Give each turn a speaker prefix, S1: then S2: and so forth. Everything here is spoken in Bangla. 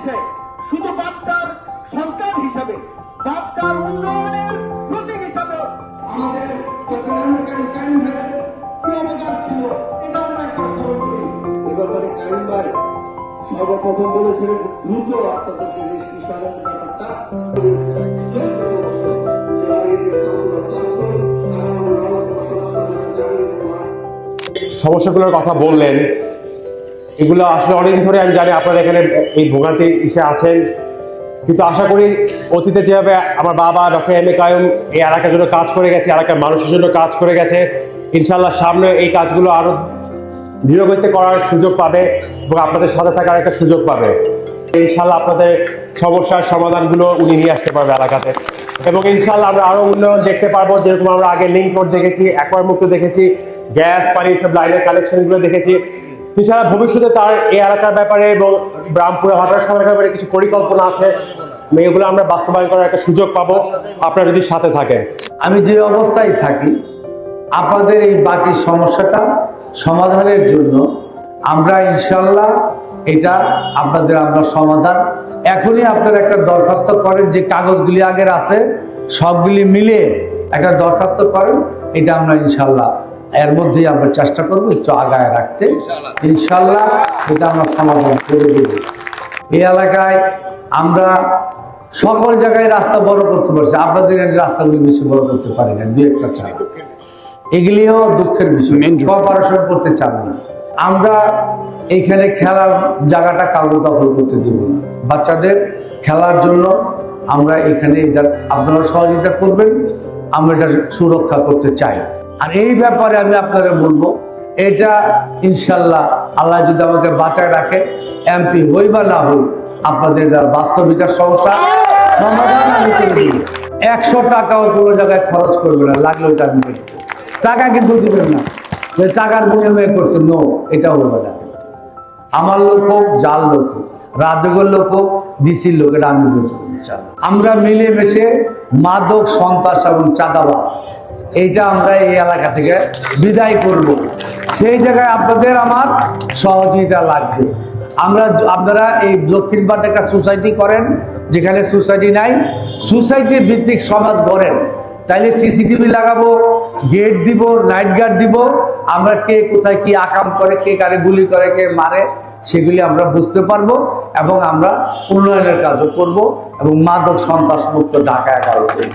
S1: দিয়েছে শুধু বাপটার সন্তান হিসাবে, বাপটার উন্নয়নের প্রতীক হিসাবে। আমাদের ছিল এটা আমরা এ ব্যাপারে কাইম ভাই সর্বপ্রথম বলেছিলেন দ্রুত আপনাদেরকে নিষ্কৃষণ ব্যাপারটা
S2: সমস্যাগুলোর কথা বললেন, এগুলো আসলে অনেকদিন ধরে আমি জানি আপনারা এখানে এই ভোগান্তি এসে আছেন, কিন্তু আশা করি অতীতে যেভাবে আমার বাবা ডক্টর এম এ কাইয়ুম এই এলাকার জন্য কাজ করে গেছে, এলাকার মানুষের জন্য কাজ করে গেছে, ইনশাল্লাহ সামনে এই কাজগুলো আরো দৃঢ়গতিতে করার সুযোগ পাবে এবং আপনাদের সাথে থাকার একটা সুযোগ পাবে। ইনশাল্লাহ আপনাদের সমস্যার সমাধানগুলো উনি নিয়ে আসতে পারবে এলাকাতে, এবং ইনশাল্লাহ আমরা আরো উন্নয়ন দেখতে পারবো। যেরকম আমরা আগে লিঙ্ক রোড দেখেছি, অ্যাকোয়ার মুক্ত দেখেছি, গ্যাস পানি সব লাইনের কালেকশনগুলো দেখেছি। এছাড়া ভবিষ্যতে তার এই এলাকার ব্যাপারে এবং রামপুরা ভাটার সরকারের ব্যাপারে কিছু পরিকল্পনা আছে, এগুলো আমরা বাস্তবায়ন করার একটা সুযোগ পাবো আপনারা যদি সাথে থাকেন।
S3: আমি যে অবস্থায় থাকি, আপনাদের এই বাকি সমস্যাটা সমাধানের জন্য আমরা ইনশাল্লাহ এটা আপনাদের আমরা সমাধান এখনই আপনারা একটা দরখাস্ত করেন, যে কাগজগুলি আগের আছে সবগুলি মিলে একটা দরখাস্ত করেন, এটা আমরা ইনশাল্লাহ এর মধ্যেই আমরা চেষ্টা করবো একটু আগায় রাখতে। ইনশাল্লাহ এটা আমরা সমাধান করে দেব। এই এলাকায় আমরা সকল জায়গায় রাস্তা বড় করতে পারছি, আপনাদের রাস্তাগুলি বেশি বড় করতে পারি না, দু একটা ছাড়া। এগুলিও দুঃখের বিষয়, কোঅপারেশন করতে চান না। আমরা এইখানে খেলার জায়গাটা কাগজ দখল করতে দেব না, বাচ্চাদের খেলার জন্য আমরা এখানে এটা আপনারা সহযোগিতা করবেন, আমরা এটা সুরক্ষা করতে চাই। আর এই ব্যাপারে আমি আপনারা বলবো, এটা ইনশাল্লাহ আল্লাহ যদি আমাকে বাঁচায় রাখে, এমপি হই বা না হই, আপনাদের বাস্তবিকতার সমস্যা সমাধান আমি করে দিব। 100 টাকাও কোনো জায়গায় খরচ করবে না, লাগলে ওটা আমি করবো। টাকা কিন্তু দিবেন না, যে টাকার বিনিময়ে করছে, নো, এটা হবে না। আমার লোক হোক, জাল লোক হোক, রাজগর লোক হোক, ডিসির লোক, এটা আমি বুঝবো। আমরা মিলেমিশে মাদক, সন্ত্রাস এবং চাঁদাবাজ এইটা আমরা এই এলাকা থেকে বিদায় করব। সেই জায়গায় আপনাদের আমার সহযোগিতা লাগবে। আপনারা এই দক্ষিণপাট একটা সোসাইটি করেন, যেখানে সোসাইটি নাই, সোসাইটি ভিত্তিক সমাজ গড়েন, তাইলে সিসিটিভি লাগাবো, গেট দিব, নাইট গার্ড দিব, আমরা কে কোথায় কি আকাম করে, কে কারে গুলি করে, কে মারে, সেগুলি আমরা বুঝতে পারবো এবং আমরা উন্নয়নের কাজও করব এবং মাদক সন্ত্রাস মুক্ত ঢাকা 11 করব।